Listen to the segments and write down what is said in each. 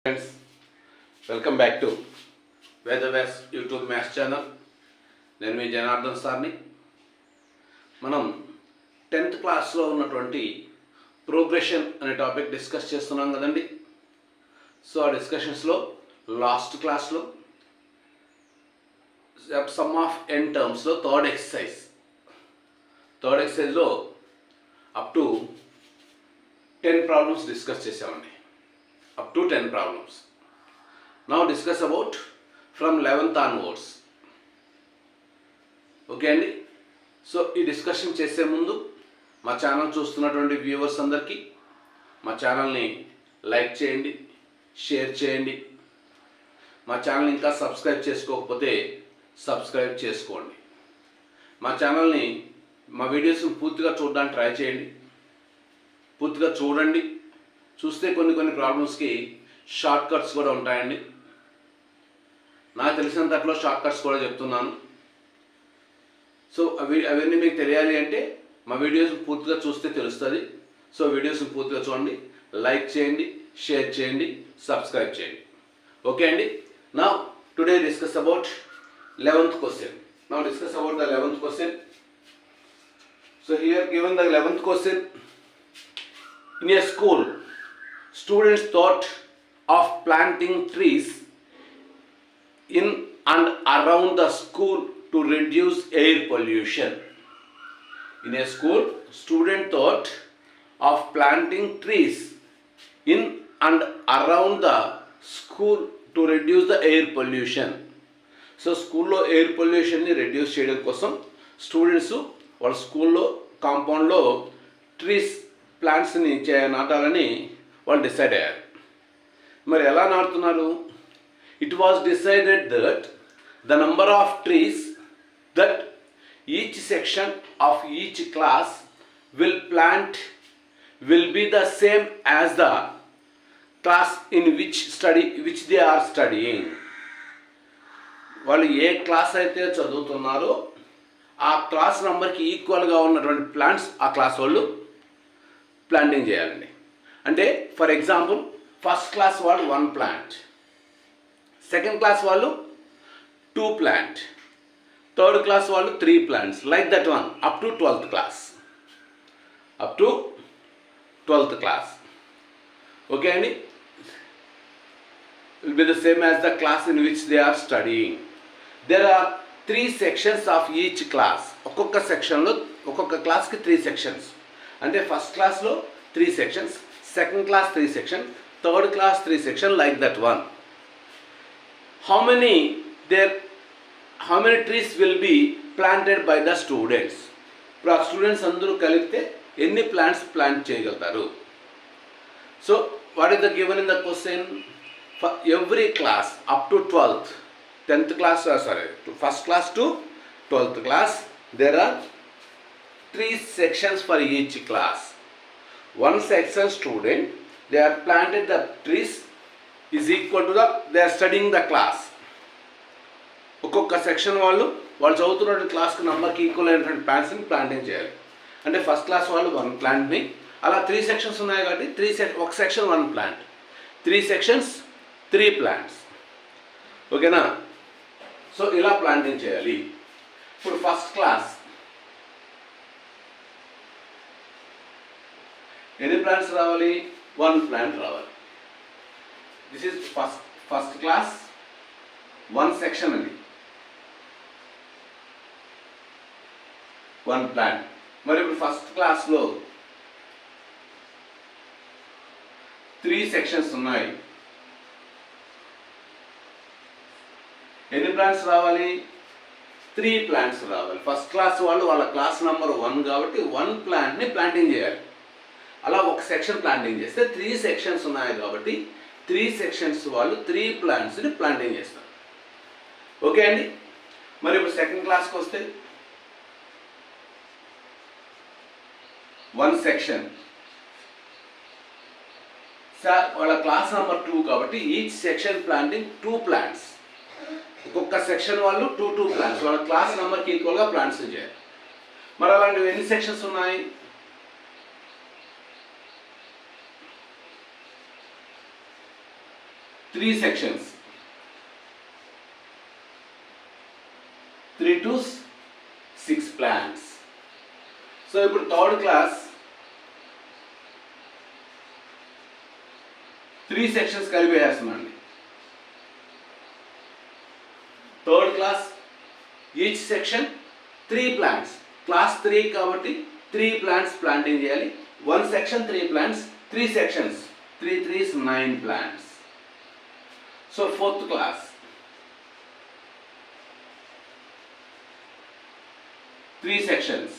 Friends, welcome back to Weatherverse YouTube maths channel. నేను మీ జనార్దన్ సార్ని. మనం 10th క్లాస్లో ఉన్నటువంటి ప్రోగ్రెషన్ అనే టాపిక్ డిస్కస్ చేస్తున్నాం కదండి. సో ఆ డిస్కషన్స్లో లాస్ట్ క్లాస్లో సమ్ ఆఫ్ n టర్మ్స్లో థర్డ్ ఎక్సర్సైజ్లో అప్ టు 10 ప్రాబ్లమ్స్ డిస్కస్ చేసామండి. Up to 10 problems. Now discuss about from 11th onwards. Okay అండి. సో ఈ డిస్కషన్ చేసే ముందు మా ఛానల్ చూస్తున్నటువంటి వ్యూవర్స్ అందరికీ మా ఛానల్ని లైక్ చేయండి, షేర్ చేయండి. మా ఛానల్ ఇంకా సబ్స్క్రైబ్ చేసుకోకపోతే సబ్స్క్రైబ్ చేసుకోండి. మా ఛానల్ని మా వీడియోస్ని పూర్తిగా చూడడానికి ట్రై చేయండి. పూర్తిగా చూడండి. చూస్తే కొన్ని ప్రాబ్లమ్స్కి షార్ట్ కట్స్ కూడా ఉంటాయండి. నాకు తెలిసినంతట్లో షార్ట్ కట్స్ కూడా చెప్తున్నాను. సో అవన్నీ మీకు తెలియాలి అంటే మా వీడియోస్ పూర్తిగా చూస్తే తెలుస్తుంది. సో వీడియోస్ని పూర్తిగా చూడండి, లైక్ చేయండి, షేర్ చేయండి, సబ్స్క్రైబ్ చేయండి. ఓకే అండి. Now today discuss about 11th question. Now discuss about the 11th question. So here given the 11th question, in a school students thought of planting trees in and around the school to reduce air pollution. In a school, students thought of planting trees in and around the school to reduce the air pollution. So స్కూల్లో air పొల్యూషన్ని reduce చేయడం కోసం students వాళ్ళ స్కూల్లో కాంపౌండ్లో trees ప్లాంట్స్ని నాటాలని వాళ్ళు decide అయ్యారు. మరి ఎలా నాటుతున్నారు? It was decided that the number of trees that each section of each class will plant will be the same as the class in which they are studying. వాళ్ళు ఏ క్లాస్ అయితే చదువుతున్నారో ఆ class నెంబర్కి ఈక్వల్గా ఉన్నటువంటి ప్లాంట్స్ ఆ class వాళ్ళు planting చేయాలండి. అంటే ఫర్ ఎగ్జాంపుల్ ఫస్ట్ క్లాస్ వాళ్ళు 1 ప్లాంట్, సెకండ్ క్లాస్ వాళ్ళు 2 ప్లాంట్, థర్డ్ క్లాస్ వాళ్ళు 3 plants, like that one up to 12th class. Okay అండి. Will be the same as the class in which they are studying. There are 3 sections of each class. ఒక్కొక్క సెక్షన్లో ఒక్కొక్క క్లాస్కి 3 sections. అంటే first క్లాస్లో 3 sections, second class 3 sections, third class 3 sections, like that one. How many trees will be planted by the students? ఇప్పుడు ఆ students అందరూ కలిపితే ఎన్ని ప్లాంట్స్ ప్లాంట్ చేయగలుగుతారు? So what is the given in the question? For every class up to 12th, 10th class, first class to 12th class, there are 3 sections for each class. One section student, they are planted the trees is equal to they are studying the class. ఒక్కొక్క section వాళ్ళు చదువుతున్న క్లాస్కి నెంబర్కి equal అయినటువంటి ప్లాంట్స్ని planting చేయాలి. అంటే first class వాళ్ళు 1 ప్లాంట్ని, అలా 3 sections ఉన్నాయి కాబట్టి ఒక సెక్షన్ 1 ప్లాంట్, 3 sections 3 ప్లాంట్స్. ఓకేనా? సో ఇలా ప్లాంటింగ్ చేయాలి. ఇప్పుడు ఫస్ట్ క్లాస్ ఎన్ని ప్లాంట్స్ రావాలి? 1 ప్లాంట్ రావాలి. This is first class 1 section అండి, 1 ప్లాంట్. మరి ఇప్పుడు ఫస్ట్ క్లాస్లో 3 sections ఉన్నాయి. ఎన్ని ప్లాంట్స్ రావాలి? 3 ప్లాంట్స్ రావాలి. ఫస్ట్ క్లాస్ వాళ్ళు వాళ్ళ క్లాస్ నెంబర్ 1 కాబట్టి 1 ప్లాంట్ని ప్లాంటింగ్ చేయాలి. అలా ఒక సెక్షన్ ప్లాంటింగ్ చేస్తే 3 sections ఉన్నాయి కాబట్టి 3 sections వాళ్ళు 3 ప్లాంట్స్ని ప్లాంటింగ్ చేస్తారు. ఓకే అండి. మరి ఇప్పుడు సెకండ్ క్లాస్కి వస్తే 1 సెక్షన్, సార్ వాళ్ళ క్లాస్ నెంబర్ 2 కాబట్టి ఈచ్ సెక్షన్ ప్లాంటింగ్ 2 ప్లాంట్స్. ఒక్కొక్క సెక్షన్ వాళ్ళు 2 ప్లాంట్స్ వాళ్ళ క్లాస్ నెంబర్కి ఈక్వల్గా ప్లాంట్స్ చేయాలి. మరి అలాంటివి ఎన్ని సెక్షన్స్ ఉన్నాయి? 3 sections, 3 to 6 plants. సో ఇప్పుడు థర్డ్ క్లాస్ 3 సెక్షన్స్ కలిపి వేస్తున్నాండి. Third class each section 3 plants. Class 3 కాబట్టి 3 ప్లాంట్స్ ప్లాంటింగ్ చేయాలి. 1 section 3 plants, 3 sections 3 3s 9 plants. So fourth class 3 sections,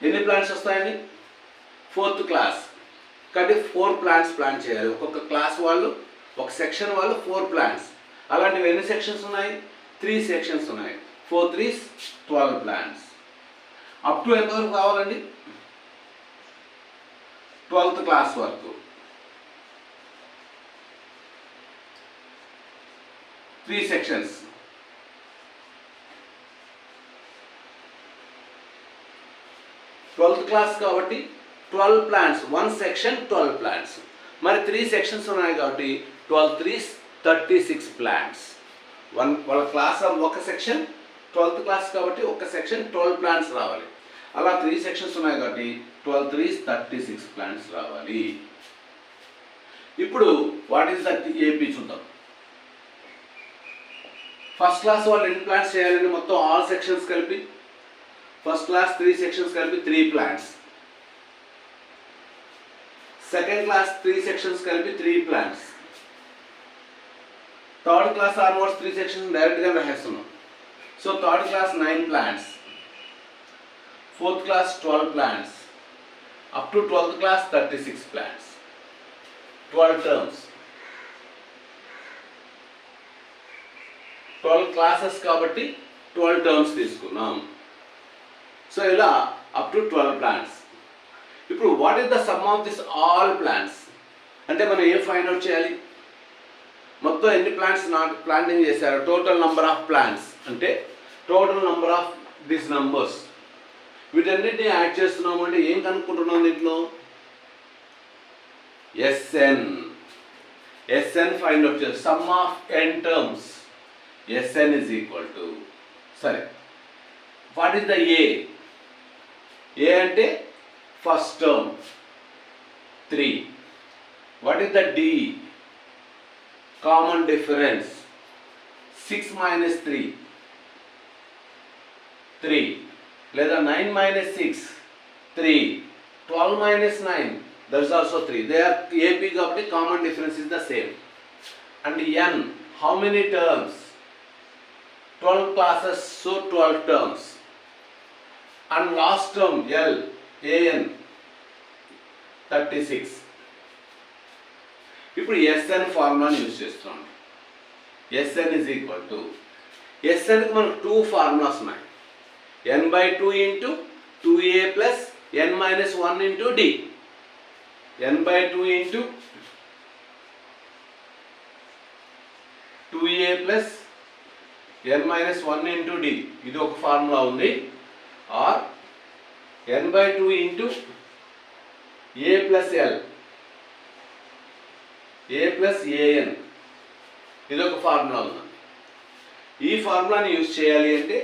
ఎన్ని ప్లాంట్స్ వస్తాయండి? ఫోర్త్ క్లాస్ కాబట్టి 4 ప్లాంట్స్ ప్లాంట్ చేయాలి. ఒక్కొక్క క్లాస్ వాళ్ళు, ఒక సెక్షన్ వాళ్ళు 4 ప్లాంట్స్. అలాంటివి ఎన్ని సెక్షన్స్ ఉన్నాయి? 3 సెక్షన్స్ ఉన్నాయి. 4 3s 12 ప్లాంట్స్. అప్ టు ఎంత వరకు కావాలండి? 12th క్లాస్ వరకు 3 సెక్షన్స్. ట్వెల్త్ క్లాస్ కాబట్టి 12 ప్లాంట్స్, 1 సెక్షన్ 12 ప్లాంట్స్. మరి 3 సెక్షన్స్ ఉన్నాయి కాబట్టి 12 3s 36 ప్లాంట్స్. వాళ్ళ క్లాస్ ఒక సెక్షన్, 12th క్లాస్ కాబట్టి ఒక సెక్షన్ 12 ప్లాంట్స్ రావాలి. అలా 3 సెక్షన్స్ ఉన్నాయి కాబట్టి 12 3s 36 ప్లాంట్స్ రావాలి. ఇప్పుడు వాట్ ఈస్ దట్ ఏపీ చూద్దాం. ఫస్ట్ క్లాస్ వాళ్ళు ఎన్ని ప్లాంట్స్ చేయాలండి? మొత్తం ఆల్ సెక్షన్స్ కలిపి ఫస్ట్ క్లాస్ 3 సెక్షన్స్ కలిపి 3 ప్లాంట్స్. సెకండ్ క్లాస్ 3 సెక్షన్స్ కలిపి 3 plants. Third class almost 3 sections డైరెక్ట్గా రాసేస్తున్నాం. So third class 9 plants, fourth class 12 plants, up to 12th class 36 plants. 12 terms, 12 classes కాబట్టి 12 టర్మ్స్ తీసుకున్నాం. సో ఇలా అప్ టు 12 ప్లాంట్స్. ఇప్పుడు what is the sum of this all plants అంటే మనం ఏం find out చేయాలి? మొత్తం ఎన్ని ప్లాంట్స్ ప్లాంటింగ్ చేశారు? టోటల్ నంబర్ ఆఫ్ ప్లాంట్స్ అంటే total number of this numbers. వీటన్నిటిని యాడ్ చేస్తున్నాము అంటే ఏం కనుక్కుంటున్నాం దీంట్లో? ఎస్ఎన్ ఫైండ్ అవుట్ చేయాలి. Sum of n terms SN is equal to, సరే what is the a? A అంటే first term 3. What is the d? Common difference 6 minus 3 3, లేదా 9 minus 6 3, 12 minus 9 that is also 3. They are AP కాబట్టి common difference is the same. And n, how many terms? 12 classes, so 12 terms. And last term L, AN 36. ఇప్పుడు SN ఫార్ములాని use చేస్తున్నాం. SN is equal to, ఎస్ఎన్కి మనకు 2 formulas ఉన్నాయి. n/2 into 2a plus n-1 into d. n/2 into 2a plus n-1 into d, ఇది ఒక formula ఉంది. Or n/2 into a plus l, a plus an, ఇది ఒక ఫార్ములా ఉంది. ఈ ఫార్ములాని యూజ్ చేయాలి అంటే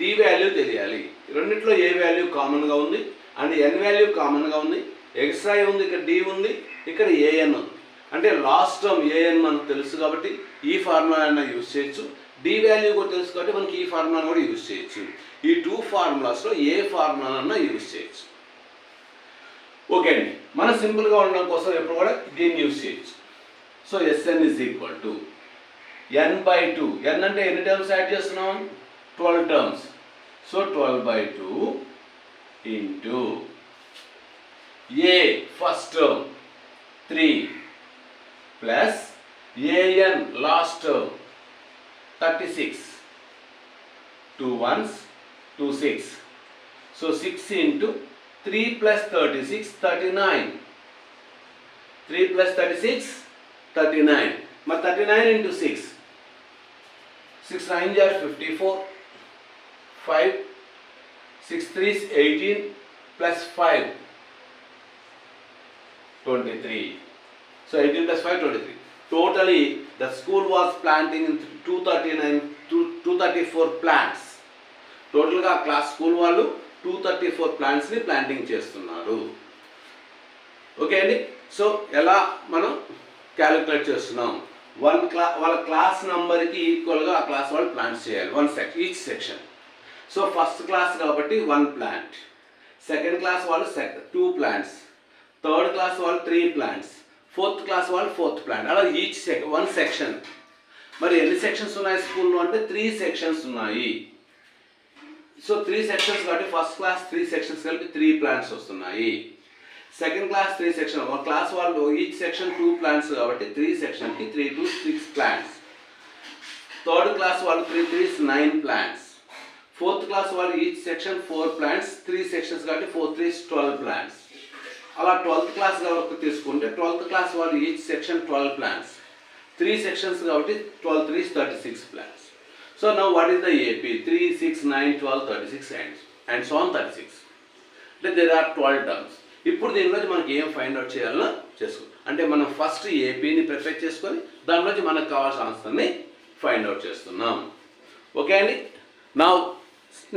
డి వాల్యూ తెలియాలి. రెండిట్లో ఏ వాల్యూ కామన్గా ఉంది అండ్ ఎన్ వాల్యూ కామన్గా ఉంది. ఎక్స్ట్రా ఉంది, ఇక్కడ డి ఉంది, ఇక్కడ ఏఎన్ ఉంది. అంటే లాస్ట్ టర్మ్ ఏఎన్ మనకు తెలుసు కాబట్టి ఈ ఫార్ములా అయినా యూజ్ చేయొచ్చు. డి వాల్యూ కూడా తెలుసు కాబట్టి మనకి ఈ ఫార్ములాను కూడా యూజ్ చేయొచ్చు. ఈ 2 ఫార్ములాస్లో ఏ ఫార్ములానన్నా యూజ్ చేయొచ్చు. ఓకే అండి, మనం సింపుల్గా ఉండడం కోసం ఎప్పుడు కూడా దీన్ని యూజ్ చేయొచ్చు. So SN is equal to n/2. n అంటే ఎన్ని టర్మ్స్ యాడ్ చేస్తున్నాం? 12 terms. So 12/2 into a first term 3 plus AN last term 36. 2 1s 2 6. So 6 into 3 plus 36 39. 3 plus 36 39. మరి 39 into 6. 6 9s are 54. 5 6 3 is 18 plus 5 23. So 18 plus 5, 23. Totally, the school was planting 234 plants. టోటల్గా class school వాళ్ళు 234 ప్లాంట్స్ని planting చేస్తున్నారు. Okay అండి. So ఎలా మనం calculate చేస్తున్నాం, వాళ్ళ class నెంబర్కి ఈక్వల్గా ఆ క్లాస్ వాళ్ళు ప్లాంట్స్ చేయాలి, each section. So first class కాబట్టి 1 ప్లాంట్, సెకండ్ క్లాస్ వాళ్ళు 2 ప్లాంట్స్, థర్డ్ క్లాస్ వాళ్ళు 3 ప్లాంట్స్, ఫోర్త్ క్లాస్ వాళ్ళు 4th ప్లాంట్, అలా ఈచ్ 1 సెక్షన్. మరి ఎన్ని సెక్షన్స్ ఉన్నాయి స్కూల్లో అంటే 3 సెక్షన్స్ ఉన్నాయి. సో 3 సెక్షన్స్ కాబట్టి ఫస్ట్ క్లాస్ 3 సెక్షన్స్ కలిపి 3 ప్లాంట్స్ వస్తున్నాయి. సెకండ్ క్లాస్ 3 సెక్షన్, ఒక క్లాస్ వాళ్ళు ఈచ్ సెక్షన్ 2 ప్లాంట్స్ కాబట్టి 3 సెక్షన్కి 3 to 6 ప్లాంట్స్. థర్డ్ క్లాస్ వాళ్ళు 3 3 9 ప్లాంట్స్. ఫోర్త్ క్లాస్ వాళ్ళు ఈచ్ సెక్షన్ 4 ప్లాంట్స్, 3 సెక్షన్స్ కాబట్టి 4 3 12 ప్లాంట్స్. అలా 12th క్లాస్ వరకు తీసుకుంటే 12th క్లాస్ వాళ్ళు ఈచ్ సెక్షన్ 12 ప్లాంట్స్, 3 సెక్షన్స్ కాబట్టి 12 3 36 plants. So now what is the AP? 3 6 9 12 36 and so on 36. అంటే దేర్ ఆర్ 12 టర్మ్స్. ఇప్పుడు దీనిలోంచి మనకి ఏం ఫైండ్ అవుట్ చేయాలో చేసుకుంటాం. అంటే మనం ఫస్ట్ ఏపీని ప్రిపేర్ చేసుకొని దానిలోంచి మనకు కావాల్సిన ఆన్సర్ని ఫైండ్ అవుట్ చేస్తున్నాం. ఓకే అండి. Now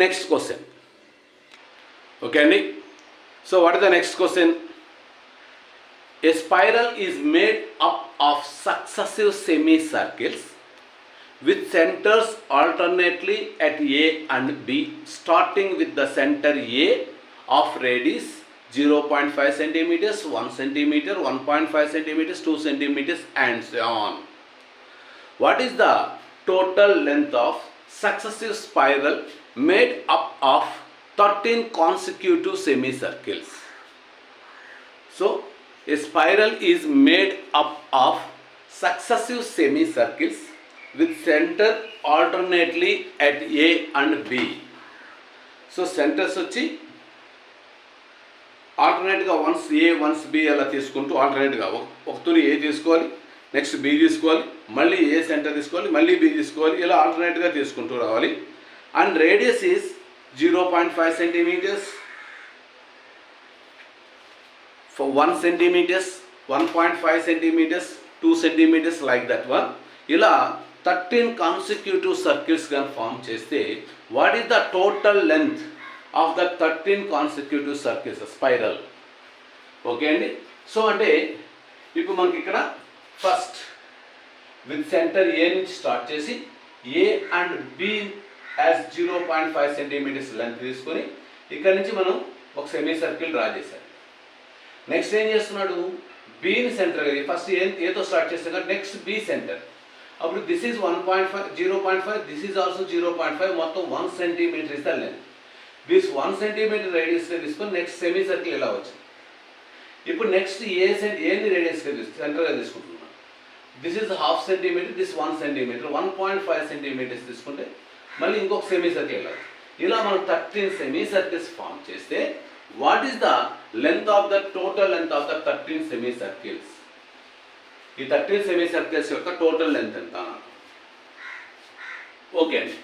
next question. ఓకే అండి. So what is the next question? A spiral is made up of successive semicircles with centers alternately at A and B, starting with the center A of radius 0.5 centimeters, 1 centimeter, 1.5 centimeters, 2 centimeters and so on. What is the total length of successive spiral made up of 13 consecutive semicircles? So a spiral is made up of successive semicircles with center alternately at A and B. So centers వచ్చి ఆల్టర్నేట్గా once ఏ once B అలా తీసుకుంటూ ఆల్టర్నేట్గా ఒక తూరి ఏ తీసుకోవాలి, next B తీసుకోవాలి, మళ్ళీ ఏ సెంటర్ తీసుకోవాలి, మళ్ళీ బి తీసుకోవాలి, ఇలా ఆల్టర్నేట్గా తీసుకుంటూ రావాలి. And radius is 0.5 centimeters, for 1 centimeters, 1.5 centimeters, 2 centimeters like that one. ఇలా 13 consecutive circles గాని ఫామ్ చేస్తే what is the total length of the 13 consecutive circles spiral? Okay అండి. సో అంటే ఇప్పుడు మనకి ఇక్కడ ఫస్ట్ విత్ సెంటర్ ఏ నుంచి స్టార్ట్ చేసి ఏ and be as 0.5 centimeters length తీసుకొని ఇక్కడ నుంచి మనం ఒక సెమీ సర్కిల్ డ్రా చేశారు. నెక్స్ట్ ఏం చేస్తున్నాడు? బీని సెంటర్, ఫస్ట్ ఏతో స్టార్ట్ చేస్తాం కదా, నెక్స్ట్ బి సెంటర్. అప్పుడు this is 1.5 0.5, this is also 0.5, మొత్తం 1 centimeter is the length. This 1 centimeter రేడియస్గా తీసుకొని నెక్స్ట్ సెమీ సర్కిల్ ఎలా వచ్చింది. ఇప్పుడు నెక్స్ట్ ఏని రేడియస్గా సెంటర్గా తీసుకుంటున్నాం. This is 1/2 centimeter, this 1 centimeter, 1.5 centimeters తీసుకుంటే మళ్ళీ ఇంకొక సెమీ సర్కిల్ ఎలా. ఇలా మనం 13 సెమీ సర్కిల్స్ ఫామ్ చేస్తే what is the length of the total length of the 13 semicircles? ఈ 13 semicircles యొక్క టోటల్ లెంత్ ఎంత? ఓకే అండి.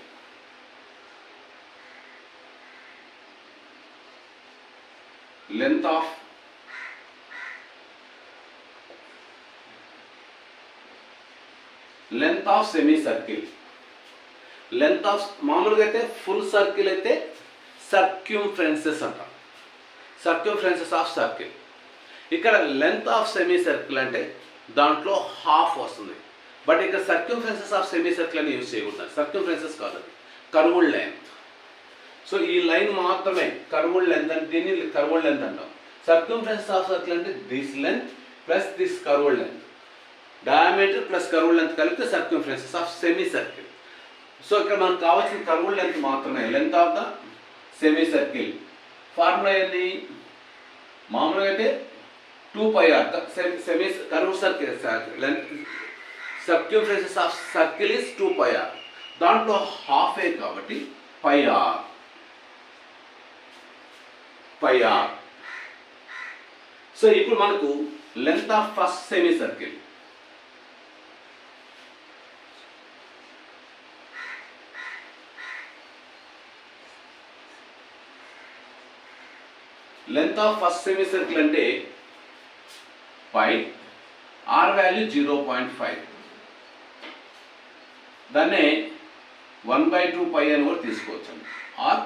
Length of semi circle, length of మామూలుగా అయితే ఫుల్ సర్కిల్ అయితే సర్క్యూమ్ఫరెన్సెస్ అంటాం, సర్క్యూమ్ఫరెన్సెస్ ఆఫ్ సర్కిల్. ఇక్కడ లెంత్ ఆఫ్ సెమీ సర్కిల్ అంటే దాంట్లో హాఫ్ వస్తుంది. బట్ ఇక్కడ సర్క్యూమ్ఫరెన్సెస్ ఆఫ్ సెమీ సర్కిల్ అని యూజ్ చేయకూడదు. సర్క్యూమ్ఫరెన్సెస్ కాదు, అది కర్వ్డ్ లెంత్. సో ఈ లైన్ మాత్రమే కర్వ్డ్ లెంత్ అంటే దీన్ని కర్వ్డ్ లెంత్ అంటాం. సర్క్యూమ్ఫరెన్సెస్ ఆఫ్ సర్కిల్ అంటే this length plus this curved length, diameter plus curved length కలిపితే circumferences of semi circle. So ఇక్కడ మనకు కావాల్సిన కర్వ్డ్ లెంత్ మాత్రమే, length of the semi circle. Formula ఏంది? మామూలుగా అయితే 2πr semi curve circle length circumferences of circle is 2πr. దాంట్లో half a కాబట్టి πr. సో ఇప్పుడు మనకు length of first semi circle, length of first semi circle అంటే π R value 0.5. దాన్నే 1/2 పై అని కూడా తీసుకోవచ్చు అండి. ఆర్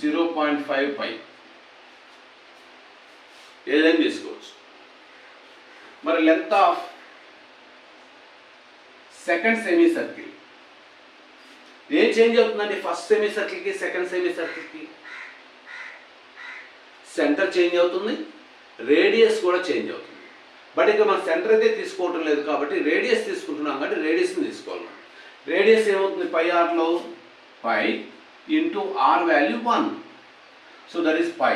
0.5 పై ఏదైనా తీసుకోవచ్చు. మరి length of second semi circle ఏం చేంజ్ అవుతుందండి? ఫస్ట్ సెమీ సర్కిల్కి సెకండ్ సెమీ సర్కిల్కి సెంటర్ చేంజ్ అవుతుంది, రేడియస్ కూడా చేంజ్ అవుతుంది. బట్ ఇక మన సెంటర్ అయితే తీసుకోవటం లేదు కాబట్టి రేడియస్ తీసుకుంటున్నాం కాబట్టి రేడియస్ని తీసుకోవాలి. రేడియస్ ఏమవుతుంది? పై ఆర్లో పై ఇంటూ ఆర్ value 1. So that is pi.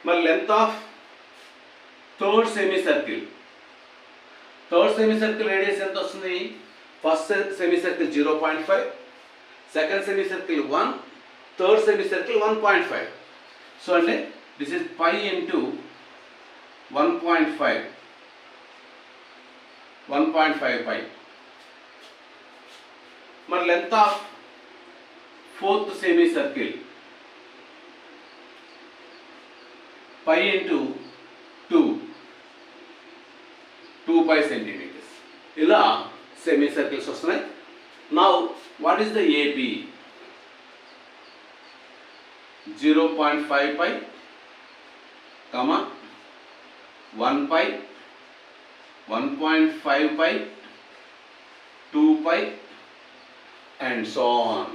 మరి length of third semi circle radius ఎంత వస్తుంది? First semi circle 0.5, second semi circle 1, third semi circle 1.5. So అంటే this is pi into 1.5 pi. మరి length of fourth semi circle pi into 2 pi centimetres. ఇలా semi circles వస్తున్నాయి. Now what is the AP? 0.5 pi, 1 pi, 1.5 పై, 2 పై and so on.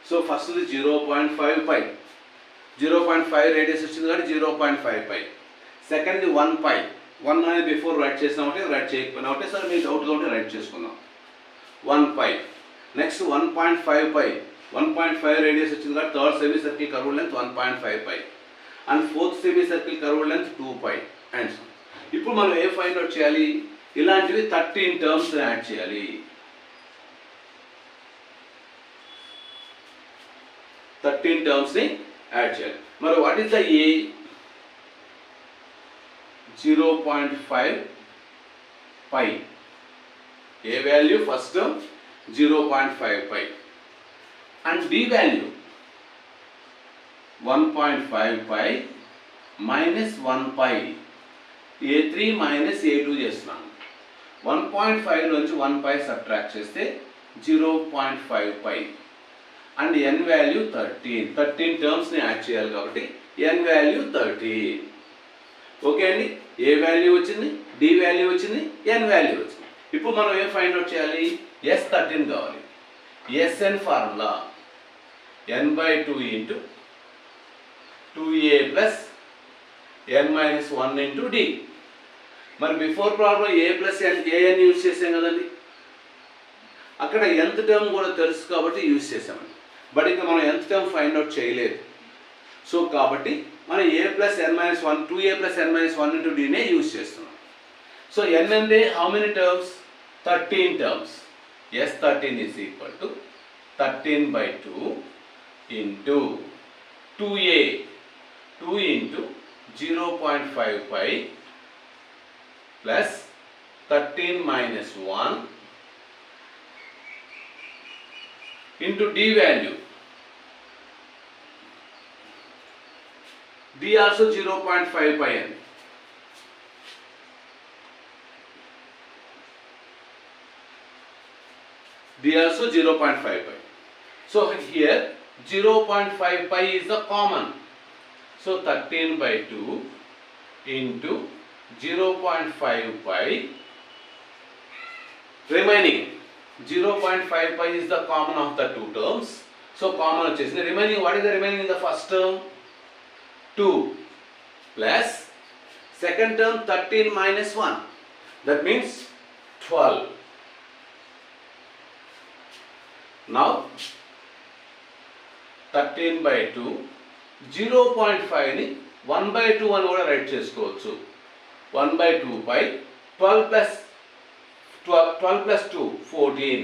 So first is 0.5 పై, 0.5 radius వచ్చింది కాబట్టి 0.5 పై. Second 1 పై, 1 అనేది before right చేసినామంటే right చేయకపోయినా ఒకటే. సార్ మీరు డౌట్గా ఉంటే రైట్ చేసుకుందాం. 1 పై. నెక్స్ట్ 1.5 పై, 1.5 రేడియస్ వచ్చింది కాబట్టి third semi circle curve length 1.5 pi and fourth semi circle curve length 2 pi and so. ఇప్పుడు మనం ఏ ఫైండ్ అవుట్ చేయాలి? ఇలాంటివి 13 టర్మ్స్ యాడ్ చేయాలి. 13 టర్మ్స్ని యాడ్ చేయాలి. మరి what is the a? 0.5 pi. A value? First term 0.5 pi and b value 1.5 pi minus 1 pi. A3 minus A2 చేస్తున్నాను. 1.5 నుంచి 1 పై సబ్ట్రాక్ట్ చేస్తే 0.5 పై అండ్ ఎన్ వాల్యూ 13 టర్మ్స్ని యాడ్ చేయాలి కాబట్టి ఎన్ వాల్యూ 13. ఓకే అండి. ఏ వాల్యూ వచ్చింది, d value వచ్చింది, n value వచ్చింది. ఇప్పుడు మనం ఏం ఫైండ్ అవుట్ చేయాలి? S13 కావాలి. SN formula n/2 into 2a plus n-1 into D. మరి before problem a plus AN use చేసాం కదండి. అక్కడ nth టర్మ్ కూడా తెలుసు కాబట్టి యూజ్ చేసామండి. బట్ ఇంకా మనం nth టర్మ్ ఫైండ్ అవుట్ చేయలేదు. సో కాబట్టి మనం a plus n-1, 2a plus n-1 into డినే use చేస్తున్నాం. సో n అంటే how many terms? 13 terms. S13 is equal to 13/2 into 2a, 2 into 0.5 pi plus 13 minus 1 into d value. D also 0.5 pi and D also 0.5 pi. So here 0.5 pi is the common. So 13/2 into 0.5 pi. Remaining 0.5 pi is the common of the two terms. So common వచ్చేసి remaining. What is the remaining in the first term? 2 plus second term 13 minus 1. That means 12. Now 13/2 0.5 ని 1/2 అని కూడా right చేసుకోవచ్చు. 1/2 pi 12 plus 2 14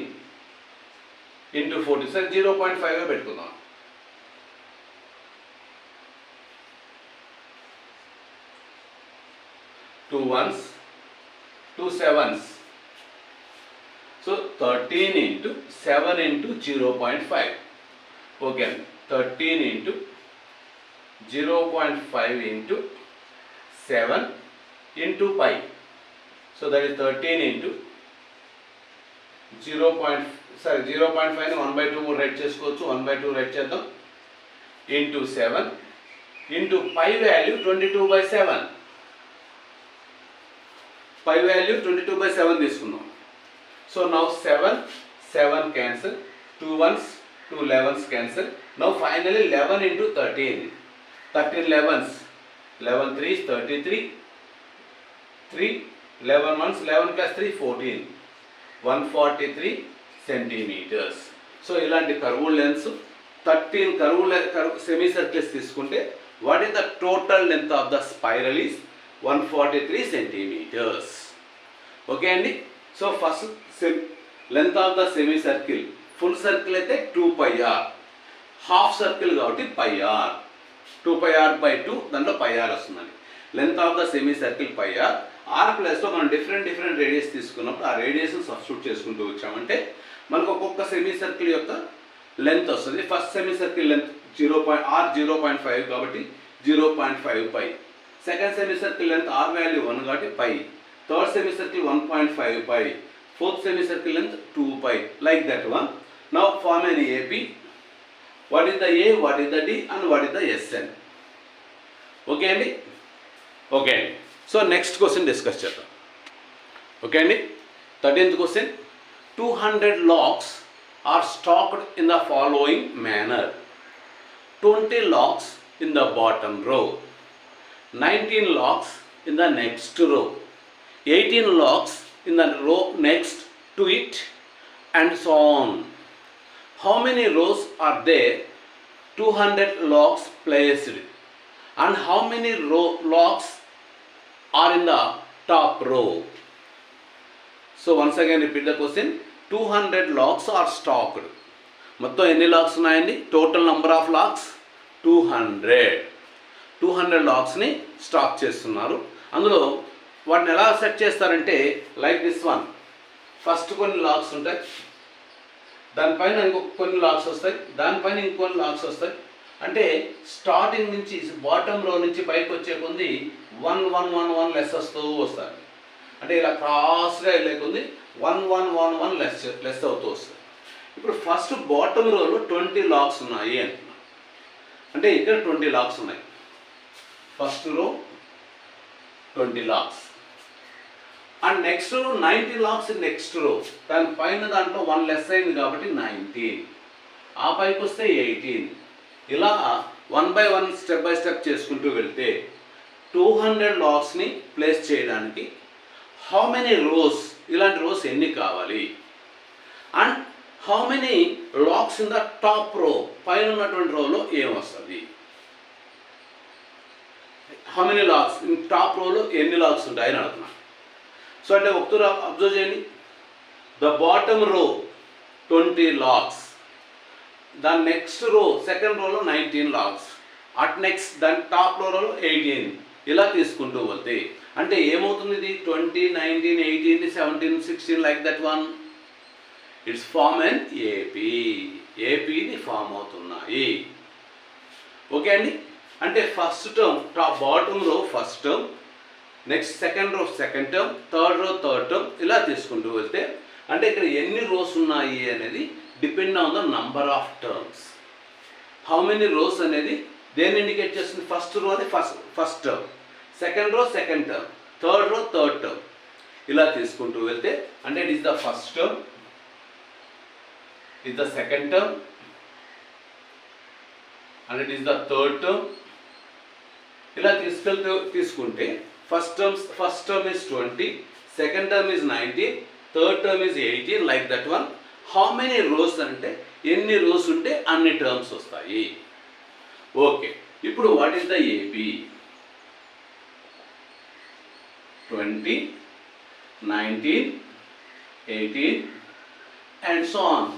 into 40. సరే 0.5 పెట్టుకుందాం. 2 1s 2 7s. So 13 into 7 into 0.5. Okay, 13 into 0.5 into 7 into pi. So that is 13 into 0.5 ని 1/2 కూడా right చేసుకోవచ్చు. 1/2 write చేద్దాం. Into 7 into pi value 22/7. Pi value 22/7 తీసుకుందాం. So now 7 cancel, 2 ones 2 11s cancel. Now finally 11 into 13. 13 11s, 11 3s 33, 3 11 ones 11 plus 3 14, 143 centimeters. So ఇలాంటి curve lengths 13 curve semi circles తీసుకుంటే what is the total length of the spiral is 143 centimeters. Okay అండి. So first length of the semi circle, full circle అయితే 2πr, half circle కాబట్టి πr, 2πr/2 దాంట్లో πr వస్తుందండి. Length of the semi circle πr, r ప్లస్లో మనం different radius తీసుకున్నప్పుడు ఆ రేడియస్ని substitute చేసుకుంటూ వచ్చామంటే మనకు ఒక్కొక్క సెమీ సర్కిల్ యొక్క లెంత్ వస్తుంది. ఫస్ట్ సెమీ సర్కిల్ లెంత్ 0.5 కాబట్టి 0.5π. Second semi circle length r value 1 కాబట్టి π. Third semi circle 1.5π. Fourth semi circle length 2π. Like that one. Now form an AP. What is the A, what is the D and what is the SN. Okay అండి. Okay అండి. So next question discuss చేద్దాం. Okay అండి. 13th question. 200 logs are stocked in the following manner. 20 logs in the bottom row, 19 logs in the next row, 18 logs in the row next to it, and so on. How many rows are there? 200 logs placed. And how many logs are in the top row? So once again repeat the question. 200 logs are stocked. మొత్తం ఎన్ని logs ఉన్నాయండి? Total number of logs 200 లాగ్స్ని stack చేస్తున్నారు. అందులో వాటిని ఎలా set చేస్తారంటే like this one. First కొన్ని లాగ్స్ ఉంటాయి, దానిపైన ఇంకొక కొన్ని లాగ్స్ వస్తాయి, దానిపైన ఇంకొన్ని లాగ్స్ వస్తాయి. అంటే స్టార్టింగ్ నుంచి బాటమ్ రో నుంచి పైకి వచ్చే కొంది 1 1 1 1 లెస్ వస్తూ వస్తారు. అంటే ఇలా క్రాస్గా లేకుంది 1 1 1 1 లెస్ అవుతూ వస్తుంది. ఇప్పుడు ఫస్ట్ బాటమ్ రోలో 20 లాగ్స్ ఉన్నాయి అంటున్నాం. అంటే ఇక్కడ 20 లాగ్స్ ఉన్నాయి. First row 20 logs and next రో 90 లాగ్స్. నెక్స్ట్ రో దాని పైన దాంట్లో 1 లెస్ అయింది కాబట్టి 19, ఆ పైకి వస్తే 18. ఇలా 1 by 1 స్టెప్ బై స్టెప్ చేసుకుంటూ వెళ్తే 200 లాగ్స్ని ప్లేస్ చేయడానికి హౌ మెనీ రోస్, ఇలాంటి రోస్ ఎన్ని కావాలి, and how many logs in the top row, పైన ఉన్నటువంటి రోలో ఏమొస్తుంది, how many logs in top రోలో ఎన్ని లాగ్స్ ఉంటాయని అడుగుతున్నాను. సో అంటే ఒకసారి అబ్జర్వ్ చేయండి. ద బాటమ్ రో 20 లాగ్స్, దాని నెక్స్ట్ రో సెకండ్ రోలో 19 లాగ్స్, అట్ నెక్స్ట్ దాని టాప్ రోలో 18. ఇలా తీసుకుంటూ వెళ్తే అంటే ఏమవుతుంది? ఇది 20 19 18 17 16 like that one. It's form and ఏపీని ఫామ్ అవుతున్నాయి. ఓకే అండి. అంటే first term bottom row first term, next second row second term, third row third term, ఇలా తీసుకుంటూ వెళ్తే అంటే ఇక్కడ ఎన్ని రోస్ ఉన్నాయి అనేది depend on the number of terms. How many rows అనేది దేన్ని ఇండికేట్ చేస్తుంది? ఫస్ట్ రో అది first term, second row second term, third row third term, ఇలా తీసుకుంటూ వెళ్తే అంటే it is the first term, it the second term and it is the third term. ఇలా తీసుకుంటే first term is 20, second term is 19, third term is 18 like that one. How many rose అంటే ఎన్ని rose ఉంటే అన్ని terms వస్తాయి. Okay. ఇప్పుడు what is the AP? 20, 19, 18 and so on.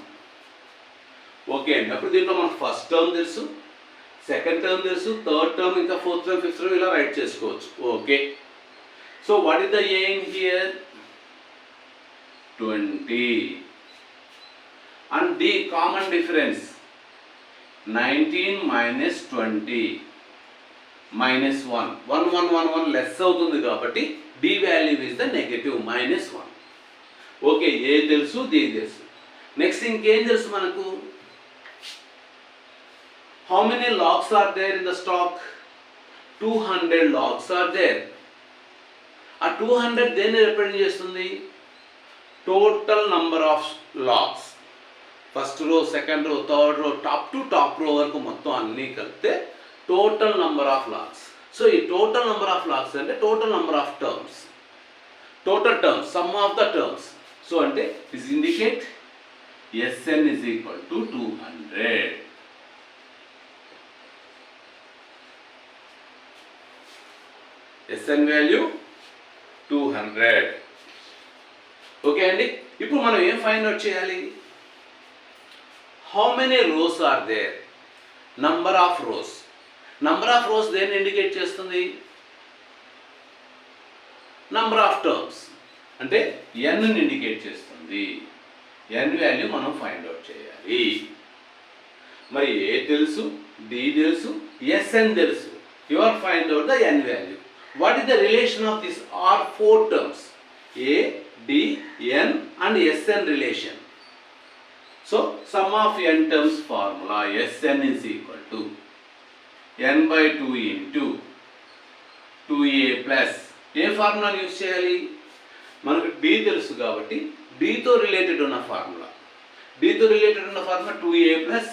Okay అండి. అప్పుడు దీంట్లో మనకు ఫస్ట్ టర్మ్ తెలుసు, సెకండ్ టర్మ్ తెలుసు, థర్డ్ టర్మ్, ఇంకా ఫోర్త్ టర్మ్, ఫిఫ్త్ టర్మ్ ఇలా రైట్ చేసుకోవచ్చు. ఓకే. So what is the A in here? 20. And the common difference 19 minus 20. -1. 1 1 1 1 less అవుతుంది కాబట్టి D value is the negative -1. ఓకే, ఏ తెలుసు, డి తెలుసు. నెక్స్ట్ ఇంకేం తెలుసు మనకు? How many logs are there in the stack? 200 logs are there. ఆ 200 దేన్ని రిప్రజెంట్ చేస్తుంది? Total number of logs. First row, second row, third row, top to top row వరకు మొత్తం అన్నీ కలిపితే total number of logs. So ఈ total number of logs అంటే total number of terms, total terms, sum of the terms. So అంటే this indicate Sn is equal to 200. Sn value 200. Okay అండి, ఇప్పుడు మనం ఏం ఫైండ్ అవుట్ చేయాలి? How many rows are there? Number of rows. Number of rows దేన్ని indicate చేస్తుంది? Number of terms అంటే n ని ఇండికేట్ చేస్తుంది. n వాల్యూ మనం ఫైండ్ అవుట్ చేయాలి. మరి ఏ తెలుసు, డి తెలుసు, Sn తెలుసు. You are find out the n value. What is the relation of this are 4 terms? A, D, N and Sn relation. So sum of n terms formula Sn is equal to n by 2 into 2a plus A formula use చేయాలి? మనకు d తెలుసు కాబట్టి d తో related ఉన్న formula, d తో related ఉన్న formula 2a plus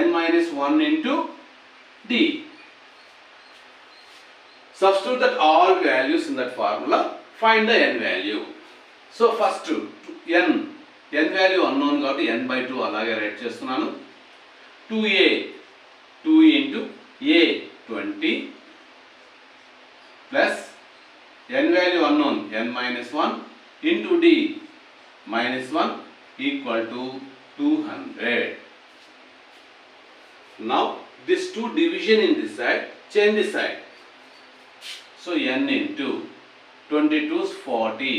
n minus 1 into d. Substitute that all values in that formula, find the n value. So first n value unknown కాబట్టి n by 2 అలాగే right చేస్తున్నాను. 2a 2 into a 20 plus n value unknown n minus 1 into d minus 1 equal to 200. Now this 2 division in this side, change this side. So n into 22 is 40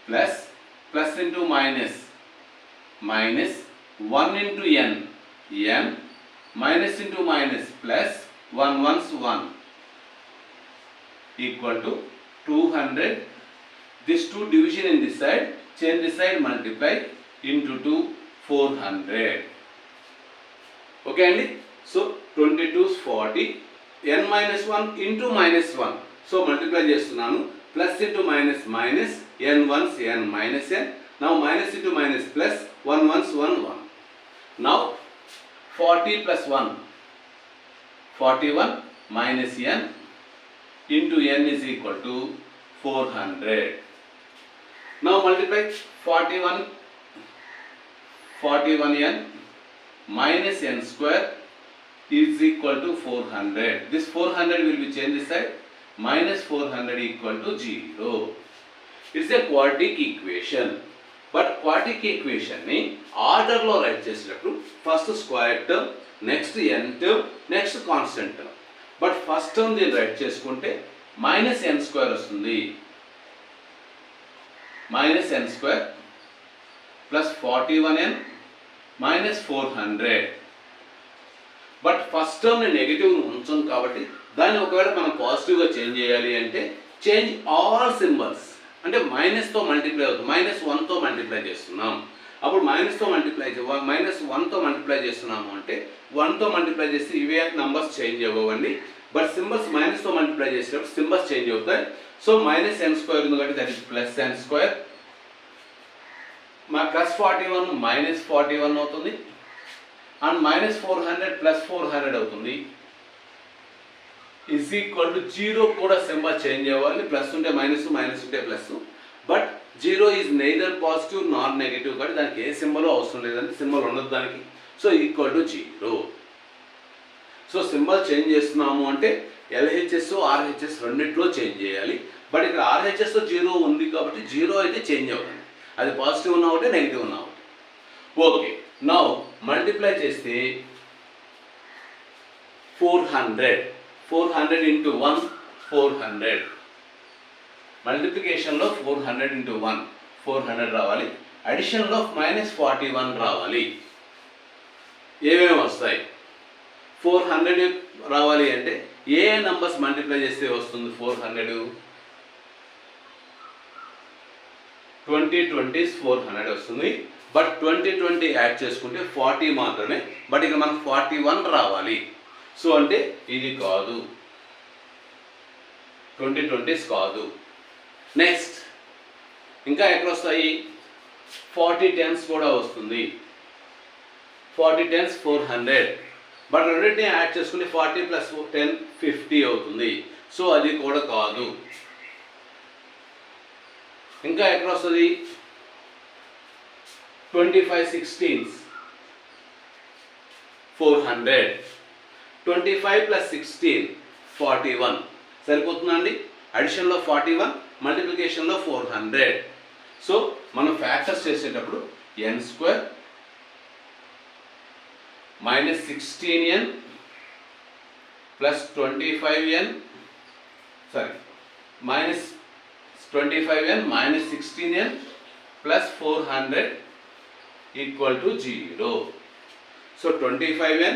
plus into minus 1 into n minus into minus plus 1 ones 1 equal to 200. This 2 division in this side, change this side, multiply into 2, 400. Okay అండి, so 22 is 40, n minus 1 into minus 1, so multiply చేస్తున్నాను. Plus into minus minus, n ones n minus n. Now minus into minus plus, 1 ones 1 1. Now 40 plus 1, 41 minus n into n is equal to 400. Now multiply 41n minus n square is equal to 400. This 400 will be changed this side. Minus 400 equal to 0. It's a quadratic equation. But quadratic equation ni order lo write చేసేటప్పుడు first square term, next n term, next constant term. But first term దీన్ని right చేసుకుంటే minus n square వస్తుంది. Minus n square plus 41n minus 400. But first term నేను negative ఉంచాను కాబట్టి దాన్ని ఒకవేళ మనం పాజిటివ్గా చేంజ్ చేయాలి అంటే చేంజ్ ఆల్ సింబల్స్, అంటే మైనస్తో మల్టిప్లై అవుతుంది. -1తో మల్టిప్లై చేస్తున్నాం, అప్పుడు మైనస్తో మల్టిప్లై -1తో మల్టిప్లై చేస్తున్నాము అంటే 1తో మల్టిప్లై చేస్తే ఇవే నంబర్స్ చేంజ్ అవ్వండి. బట్ సింబల్స్ మైనస్తో మల్టిప్లై చేసేటప్పుడు సింబల్స్ చేంజ్ అవుతాయి. సో మైనస్ n స్క్వేర్ ఉంది కాబట్టి that is plus n square. మా ప్లస్ 41 మైనస్ 41 అవుతుంది. అండ్ minus 400 plus 400 అవుతుంది. ఈజ్ ఈక్వల్ టు 0 కూడా సింబల్ చేంజ్ అవ్వాలి. ప్లస్ ఉంటే మైనస్, మైనస్ ఉంటే plus. But 0 is neither positive Nar negative కాబట్టి దానికి ఏ సింబల్ అవసరం లేదంటే సింబల్ ఉండదు దానికి. So equal to 0. So symbol change చేస్తున్నాము అంటే LHS RHS రెండిట్లో చేంజ్ చేయాలి. బట్ ఇక్కడ RHS 0 ఉంది కాబట్టి 0 అయితే చేంజ్ అవ్వదు, అది పాజిటివ్ ఉన్నా ఒకటి, నెగిటివ్ ఉన్నా ఒకటి. ఓకే, నౌ మల్టిప్లై చేస్తే 400 into 1 400. మల్టిప్లికేషన్లో 400 into 1 400 రావాలి. అడిషన్లో -41 రావాలి. ఏమేమి వస్తాయి? 400 రావాలి అంటే ఏ నంబర్స్ మల్టిప్లై చేస్తే వస్తుంది 400? 20 400 వస్తుంది. బట్ 20 యాడ్ చేసుకుంటే 40 మాత్రమే. బట్ ఇక్కడ మనకు 41 రావాలి. సో అంటే ఇది కాదు, 20 కాదు. నెక్స్ట్ ఇంకా ఎక్కడ వస్తాయి? 40 10s కూడా వస్తుంది. 40 10s 400. బట్ రెండింటిని యాడ్ చేసుకుని 40 + 10 50 అవుతుంది. సో అది కూడా కాదు. ఇంకా ఎక్కడ వస్తుంది? 25 16s 400. 25 + 16 41. సరిపోతుందా అండి? అడిషన్లో 41, మల్టిప్లికేషన్లో 400. సో మనం ఫ్యాక్టర్స్ చేసేటప్పుడు n² - 16n + 25n, -25n - 16n + 400 = 0. So 25n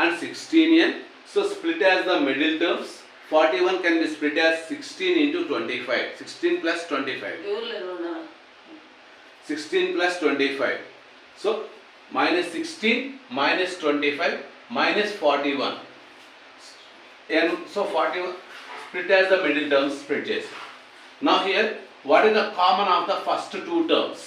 and 16n, so split as the middle terms. 41 can be split as 16 into 25. 16 + 25. 16 + 25. So -16 - 25 - 41. And so 41 split as the middle terms, split చేసి. Now here, what is the common of the first two terms?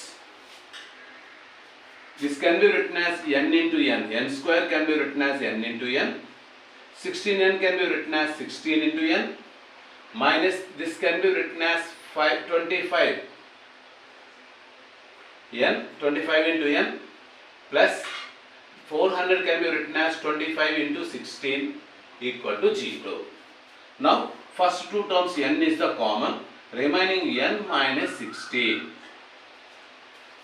This can be written as n into n. n² can be written as n into n. 16n can be written as 16 into n. Minus this can be written as 25 n, 25 into n, plus 400 can be written as 25 into 16 = 0. Now first two terms n is the common, remaining n - 16.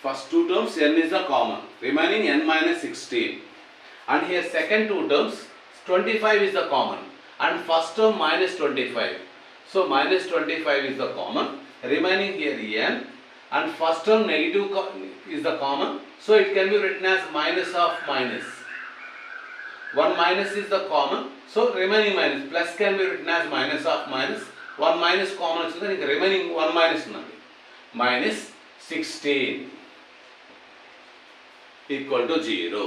First two terms n is the common, remaining n - 16. And here second two terms 25 is the common, and first term -25. So -25 is the common, remaining here n, and first term negative is the common, so it can be written as minus of minus. One minus is the common, so remaining minus. Plus can be written as minus of minus. One minus common వచ్చింది, ఇంకా remaining one minus ఉన్నది. -16 = 0.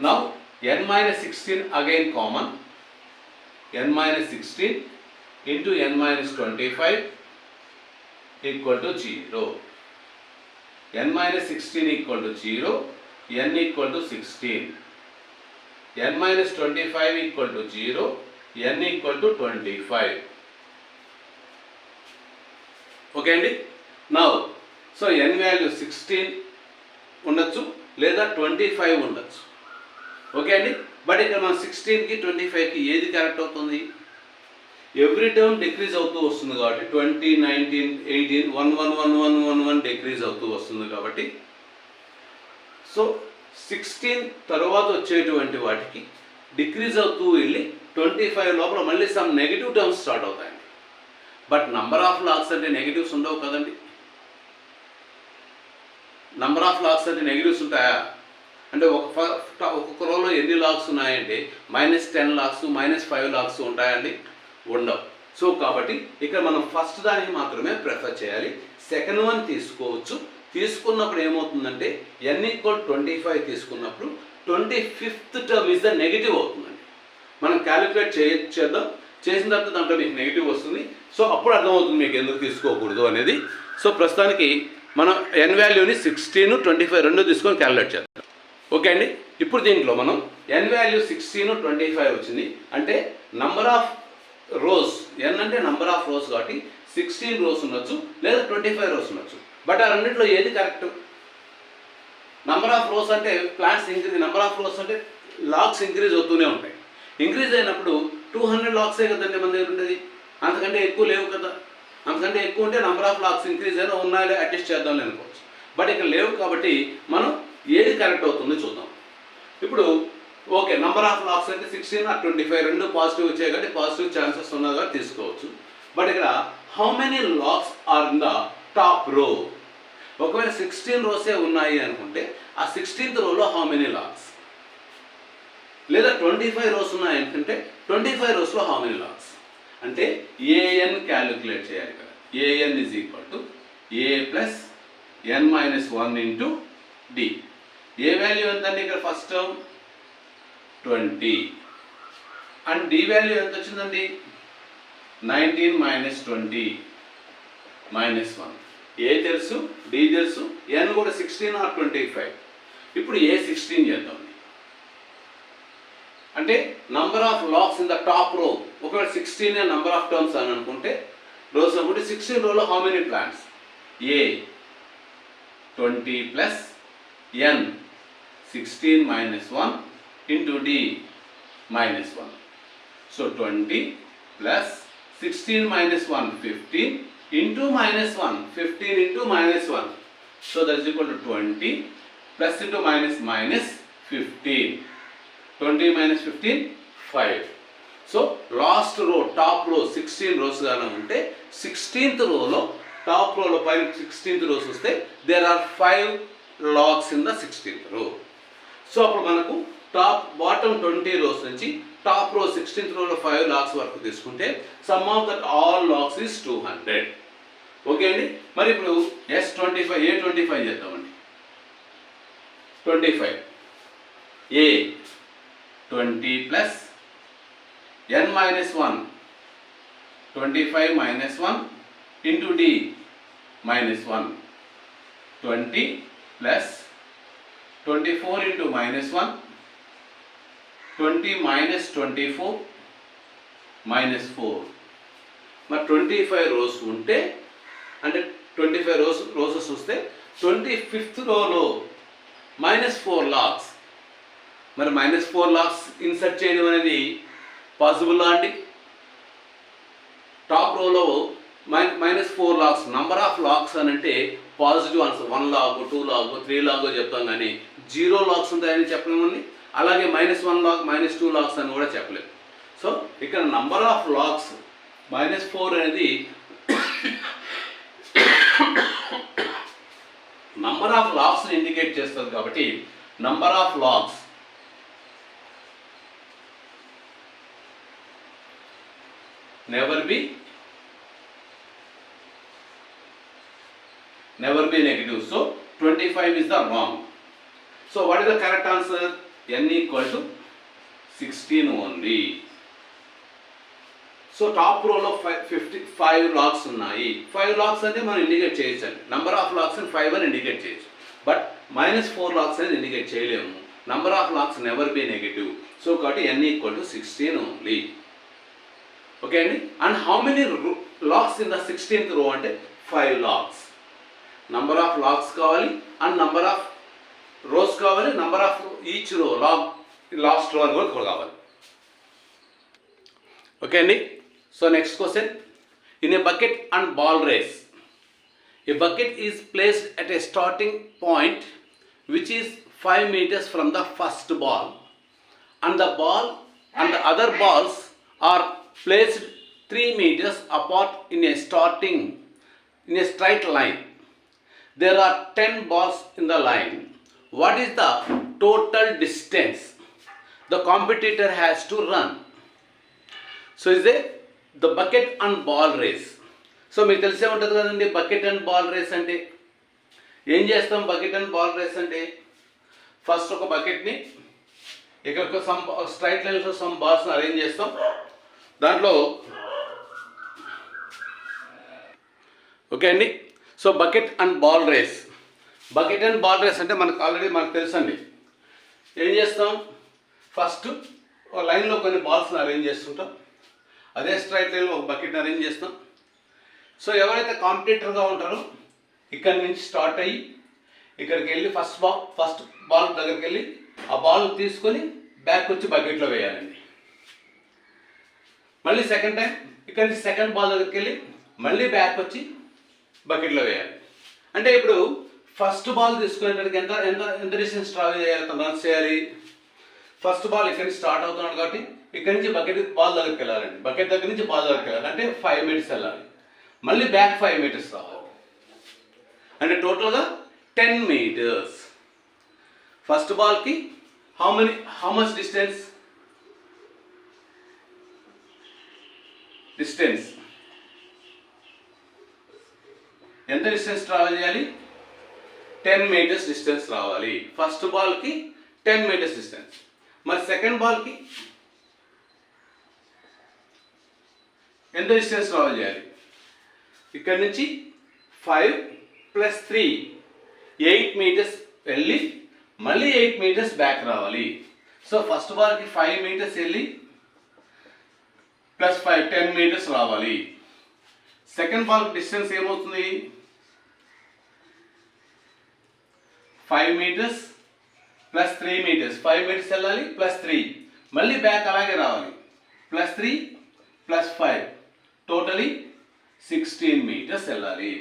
Now n - 16 again common. n - 16 into n - 25 = 0. n - 16 = 0. n = 16. n - 25 = 0. n = 25. Okay అండి. Now so n value 16 ఉండొచ్చు లేదా 25 ఉండొచ్చు. Okay అండి. But ఇక్కడ మనం 16కి 25కి ఏది కరెక్ట్ అవుతుంది? ఎవ్రీ టర్మ్ డిక్రీజ్ అవుతూ వస్తుంది కాబట్టి 20 19 18 1 1 1 1 1 1 డిక్రీజ్ అవుతూ వస్తుంది కాబట్టి సో 16 తర్వాత వచ్చేటువంటి వాటికి డిక్రీజ్ అవుతూ వెళ్ళి 25 లోపల మళ్ళీ సమ్ నెగిటివ్ టర్మ్స్ స్టార్ట్ అవుతాయండి. బట్ నంబర్ ఆఫ్ లాగ్స్ అంటే నెగిటివ్స్ ఉండవు కదండి. నంబర్ ఆఫ్ లాగ్స్ అంటే నెగిటివ్స్ ఉంటాయా అంటే ఒక్కొక్క రోలో ఎన్ని లాగ్స్ ఉన్నాయంటే -10 లాగ్స్ -5 లాగ్స్ ఉంటాయండి, ఉండవు. సో కాబట్టి ఇక్కడ మనం ఫస్ట్ దానికి మాత్రమే ప్రిఫర్ చేయాలి. సెకండ్ వన్ తీసుకోవచ్చు. తీసుకున్నప్పుడు ఏమవుతుందంటే n = 25 తీసుకున్నప్పుడు 25th term is the negative అవుతుందండి. మనం క్యాలిక్యులేట్ చేద్దాం. చేసిన తర్వాత దాంట్లో మీకు నెగిటివ్ వస్తుంది. సో అప్పుడు అర్థమవుతుంది మీకు ఎందుకు తీసుకోకూడదు అనేది. సో ప్రస్తుతానికి మనం n వాల్యూని 16 25 రెండు తీసుకొని క్యాలిక్యులేట్ చేద్దాం. ఓకే అండి. ఇప్పుడు దీంట్లో మనం n వాల్యూ 16 25 వచ్చింది అంటే నంబర్ ఆఫ్ రోస్, n అంటే నంబర్ ఆఫ్ రోస్ కాబట్టి 16 రోస్ ఉండొచ్చు లేదా 25 రోస్ ఉండొచ్చు. బట్ ఆ రెండింటిలో ఏది కరెక్ట్? నంబర్ ఆఫ్ రోస్ అంటే plants increase, number of rose అంటే లాగ్స్ ఇంక్రీజ్ అవుతూనే ఉంటాయి. ఇంక్రీజ్ అయినప్పుడు 200 లాగ్సే కదండి మన దగ్గర ఉండేది, అంతకంటే ఎక్కువ లేవు కదా. అంతకంటే ఎక్కువ ఉంటే నంబర్ ఆఫ్ లాగ్స్ ఇంక్రీజ్ అయినా ఉన్నాయో అడ్జస్ట్ చేద్దాం అనుకోవచ్చు. బట్ ఇక్కడ లేవు కాబట్టి మనం ఏది కరెక్ట్ అవుతుందో చూద్దాం. ఇప్పుడు ఓకే, నంబర్ ఆఫ్ లాగ్స్ అంటే 16 ఆర్ 25 రెండు పాజిటివ్ వచ్చాయి కాబట్టి పాజిటివ్ ఛాన్సెస్ ఉన్నాయి కాబట్టి తీసుకోవచ్చు. బట్ ఇక్కడ how many logs are in the top row? ఒకవేళ 16 రోసే ఉన్నాయి అనుకుంటే ఆ 16th రోలో హౌ మెనీ లాగ్స్, లేదా 25 రోస్ ఉన్నాయి అనుకుంటే 25 రోస్లో హౌ మెనీ లాక్స్ అంటే ఏఎన్ క్యాలిక్యులేట్ చేయాలి ఇక్కడ. AN is equal to a plus n minus 1 into d. A value ఎంతండి ఇక్కడ first term 20 and d value ఎంత వచ్చిందండి 19 మైనస్ 20 మైనస్ 1. ఏ తెలుసు, డి తెలుసు, ఎన్ కూడా 16 ఆర్ 25. ఇప్పుడు ఏ 16 చేద్దాం. అంటే number of lakhs in the top row. ఒకవేళ 16 నంబర్ ఆఫ్ టర్మ్స్ అని అనుకుంటే రోస్ అనుకుంటే 16 రోలో how many plants a 20 plus n 16 minus 1 into d minus 1. So 20 plus 16 minus 1 15 into minus 1 15 into minus 1. So that is equal to 20 plus into minus minus 15. 20 minus 15 5. So last row top row 16 rows గానే ఉంటే 16th row లో top row లో పైన 16th rows వస్తే there are 5 logs in the 16th row. So అప్పుడు మనకు top bottom 20 rows నుంచి top రో 16th row లో 5 లాక్స్ వరకు తీసుకుంటే some of that all lakhs is 200. Okay అండి. మరి ఇప్పుడు S25 A25 చేద్దామండి. 25 A 20 plus n minus 1 25 minus 1 into D minus 1 20 plus 24 into minus 1 20 minus 24 minus 4. మరి 25 రోస్ ఉంటే అంటే 25 రోజెస్ వస్తే 25th రోలో -4 లాక్స్. మరి -4 లాక్స్ ఇన్సర్ట్ చేయడం అనేది పాసిబుల్ అండి? టాప్ రోలో -4 లాక్స్ నంబర్ ఆఫ్ లాక్స్ అని అంటే positive answer 1 log 2 log 3 log చెప్తాం, కానీ 0 లాక్స్ ఉంటాయని చెప్పలేమండి. అలాగే -1 లాగ్ -2 లాక్స్ అని కూడా చెప్పలేదు. సో ఇక్కడ నంబర్ ఆఫ్ లాక్స్ -4 అనేది నంబర్ ఆఫ్ లాక్స్ ఇండికేట్ చేస్తుంది కాబట్టి number of logs never be negative. So 25 is the wrong. So what is the correct answer? n equal to 16 only. So top రోలో 55 లాక్స్ ఉన్నాయి. 5 లాక్స్ అంటే మనం ఇండికేట్ చేయొచ్చండి. నంబర్ ఆఫ్ లాక్స్ 5 అని ఇండికేట్ చేయొచ్చు, బట్ -4 లాక్స్ అనేది ఇండికేట్ చేయలేము. Number of logs never be negative. So కాబట్టి n equal to 16 only. Okay అండి. And how many logs in the 16th row అంటే 5 లాక్స్. నంబర్ ఆఫ్ లాక్స్ కావాలి అండ్ నంబర్ ఆఫ్ రోస్ కావాలి, number of each row last row అని కూడా కావాలి. Okay అండి. So next question. In a bucket and ball race, a bucket is placed at a starting point which is 5 meters from the first ball, and the ball and the other balls are placed 3 meters apart in a straight line. There are 10 balls in the line. What is the total distance the competitor has to run? So is the bucket and ball race. So మీకు తెలిసే ఉంటుంది కదండి bucket and ball race అంటే. ఏం చేస్తాం bucket and ball race అంటే, first ఒక బకెట్ని ఇక్కడ స్ట్రైట్ లైన్స్లో సమ్ బాల్స్ని అరేంజ్ చేస్తాం. దాంట్లో ఓకే అండి. So bucket and ball race అంటే మనకు తెలుసండి. ఏం చేస్తాం, ఫస్ట్ ఒక లైన్లో కొన్ని బాల్స్ని అరేంజ్ చేస్తుంటాం, అదే స్ట్రైట్ లైన్లో ఒక బకెట్ని అరేంజ్ చేస్తాం. సో ఎవరైతే కాంపిటీటర్గా ఉంటారో ఇక్కడి నుంచి స్టార్ట్ అయ్యి ఇక్కడికి వెళ్ళి ఫస్ట్ బాల్ దగ్గరికి వెళ్ళి ఆ బాల్ తీసుకొని బ్యాక్ వచ్చి బకెట్లో వేయాలండి. మళ్ళీ సెకండ్ టైం ఇక్కడి నుంచి సెకండ్ బాల్ దగ్గరికి వెళ్ళి మళ్ళీ బ్యాక్ వచ్చి బకెట్లో వేయాలి. అంటే ఇప్పుడు ఫస్ట్ బాల్ తీసుకునేటప్పటికి ఎంత డిస్టెన్స్ ట్రావెల్ చేయాలి, రన్స్ చేయాలి. ఫస్ట్ బాల్ ఇక్కడి నుంచి స్టార్ట్ అవుతున్నాడు కాబట్టి ఇక్కడి నుంచి బాల్ దగ్గరికి వెళ్ళాలండి. బకెట్ దగ్గర నుంచి బాల్ దగ్గరికి వెళ్ళాలి అంటే 5 meters వెళ్ళాలి. మళ్ళీ బ్యాక్ 5 meters రావాలి. అంటే టోటల్గా 10 meters. ఫస్ట్ బాల్కి హౌ మచ్ డిస్టెన్స్ డిస్టెన్స్ ఎంత డిస్టెన్స్ ట్రావెల్ చేయాలి? 10 మీటర్స్ డిస్టెన్స్ రావాలి. ఫస్ట్ బాల్కి 10 మీటర్స్ డిస్టెన్స్. మరి సెకండ్ బాల్కి ఎంత డిస్టెన్స్ ట్రావెల్ చేయాలి? ఇక్కడ నుంచి 5 + 3 8 మీటర్స్ వెళ్ళి మళ్ళీ 8 మీటర్స్ బ్యాక్ రావాలి. సో ఫస్ట్ బాల్కి 5 మీటర్స్ వెళ్ళి +5 10 మీటర్స్ రావాలి. సెకండ్ బాల్కి డిస్టెన్స్ ఏమవుతుంది? 5 మీటర్స్ + 3 మీటర్స్. 5 మీటర్స్ వెళ్ళాలి +3 మళ్ళీ బ్యాక్ అలాగే రావాలి. +3 + 5 టోటలీ 16 మీటర్స్ వెళ్ళాలి.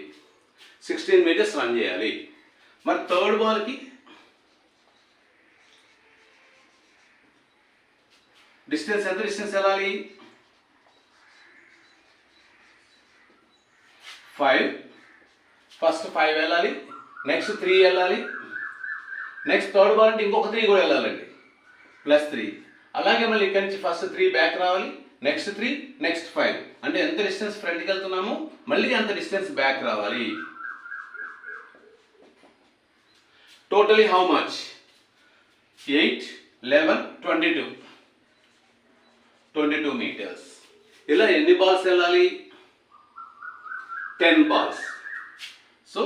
16 మీటర్స్ రన్ చేయాలి. మరి థర్డ్ బాల్కి డిస్టెన్స్ ఎంత డిస్టెన్స్ వెళ్ళాలి? 5 ఫస్ట్ 5 వెళ్ళాలి, నెక్స్ట్ 3 వెళ్ళాలి, నెక్స్ట్ థర్డ్ బాల్ అంటే ఇంకొక 3 కూడా వెళ్ళాలండి +3. అలాగే మళ్ళీ ఇక్కడి నుంచి ఫస్ట్ 3 బ్యాక్ రావాలి, నెక్స్ట్ 3 నెక్స్ట్ 5 అంటే ఎంత డిస్టెన్స్ ఫ్రంట్కి వెళ్తున్నామో మళ్ళీ అంత డిస్టెన్స్ బ్యాక్ రావాలి. Totally how much? 8 11 22 మీటర్స్. ఇలా ఎన్ని బాల్స్ వెళ్ళాలి? 10 balls. So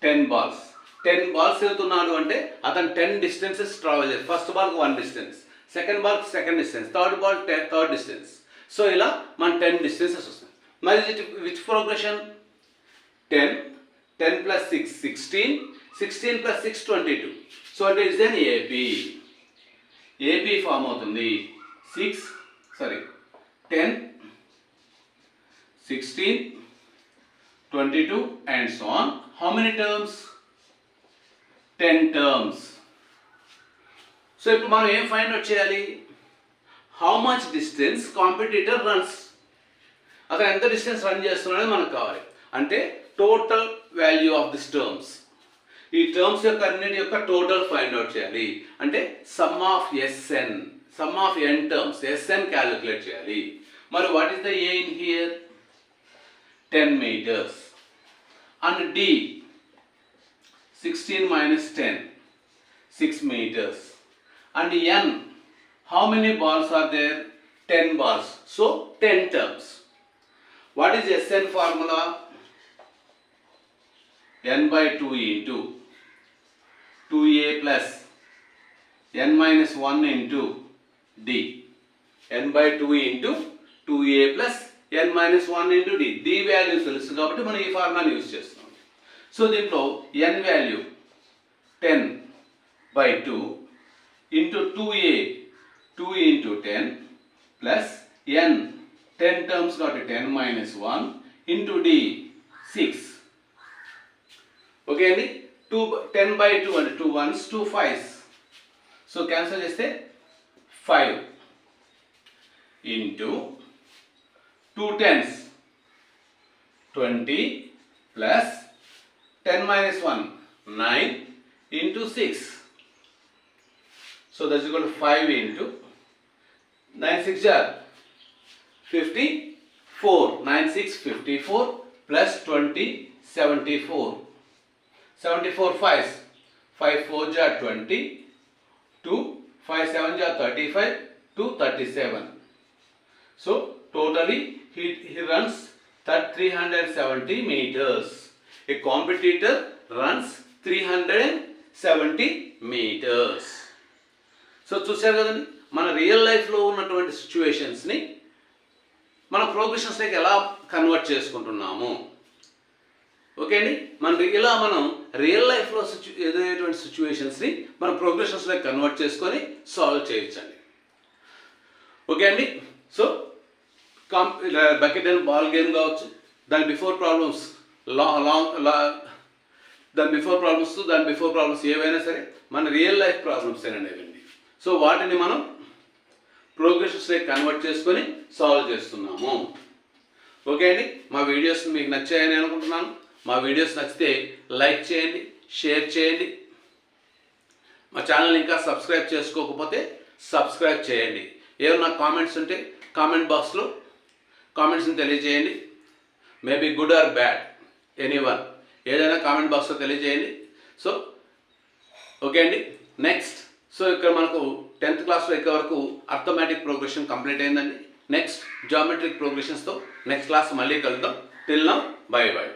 10 balls. 10 balls వెళ్తున్నాడు అంటే అతను 10 డిస్టెన్సెస్ ట్రావెల్ చేయాలి. ఫస్ట్ బాల్కి 1 డిస్టెన్స్, సెకండ్ బాల్కి second distance, third ball third distance. So ఇలా మన 10 డిస్టెన్సెస్ వస్తాయి. మరి which progression? 10 10 + 6 16 16 + 6 22. So it is then AP form అవుతుంది. 10 16 22 and so on. How many terms? 10 terms. So ఇప్పుడు మనం ఏం ఫైండ్ అవుట్ చేయాలి? How much distance competitor runs. అతను ఎంత డిస్టెన్స్ రన్ చేస్తున్నాడో మనకు కావాలి. అంటే total value of this terms. ఈ టర్మ్స్ యొక్క అన్నిటి యొక్క టోటల్ ఫైండ్ అవుట్ చేయాలి. అంటే some of n terms, Sn calculate చేయాలి. మరి what is the A in here? 10 meters. And D 16 - 10 6 meters. And N, how many balls are there? 10 balls. So 10 terms. What is Sn formula? n/2 into 2a plus n-1 into d. n/2 into 2a plus n-1 into d. d value తెలుసు కాబట్టి మనం ఈ ఫార్ములాని use చేస్తున్నాం. So దీంట్లో n value 10/2 into 2a 2 into 10 plus n 10 terms కాబట్టి 10 - 1 into d 6. Okay అండి. 10/2 అంటే 2 1s 2 5s. So cancel చేస్తే 5 into 2 10s 20 plus 10 - 1 9 into 6. So that's equal to 5 into 9 6 are 54. 9 6 54 plus 20 74. 74 5s. 5 4 are 20. 2 5 7 are 35 to 37. So totally he runs 370 meters. A competitor runs 370 meters. So చూశారు కదండి, మన real లైఫ్లో ఉన్నటువంటి సిచ్యువేషన్స్ని మన ప్రోగ్రెషన్స్లోకి ఎలా కన్వర్ట్ చేసుకుంటున్నాము. Okay అండి. మనం రియల్ లైఫ్లో ఎదురయ్యేటువంటి సిచ్యువేషన్స్ని మన ప్రోగ్రెషన్స్లోకి కన్వర్ట్ చేసుకొని సాల్వ్ చేయొచ్చండి. ఓకే అండి. So bucket and ball game కావచ్చు, దాని బిఫోర్ ప్రాబ్లమ్స్ ఏవైనా సరే మన రియల్ లైఫ్ ప్రాబ్లమ్స్ ఏనండి. సో వాటిని మనం ప్రోగ్రెషన్స్లోకి కన్వర్ట్ చేసుకొని సాల్వ్ చేస్తున్నాము. ఓకే అండి. మా వీడియోస్ మీకు నచ్చాయని అనుకుంటున్నాను. మా వీడియోస్ నచ్చితే లైక్ చేయండి, షేర్ చేయండి. మా ఛానల్ ఇంకా సబ్స్క్రైబ్ చేసుకోకపోతే సబ్స్క్రైబ్ చేయండి. ఏమన్నా కామెంట్స్ ఉంటే కామెంట్ బాక్స్లో కామెంట్స్ని తెలియజేయండి. Maybe good or bad, anyone, ఏదైనా కామెంట్ బాక్స్లో తెలియజేయండి. సో ఓకే అండి. నెక్స్ట్, సో ఇక్కడ మనకు 10th క్లాస్లో ఇక్కడ వరకు అర్థమెటిక్ ప్రోగ్రెషన్ కంప్లీట్ అయిందండి. నెక్స్ట్ జామెట్రిక్ ప్రోగ్రెషన్స్తో నెక్స్ట్ క్లాస్ మళ్ళీ కలుద్దాం. Till now, by by.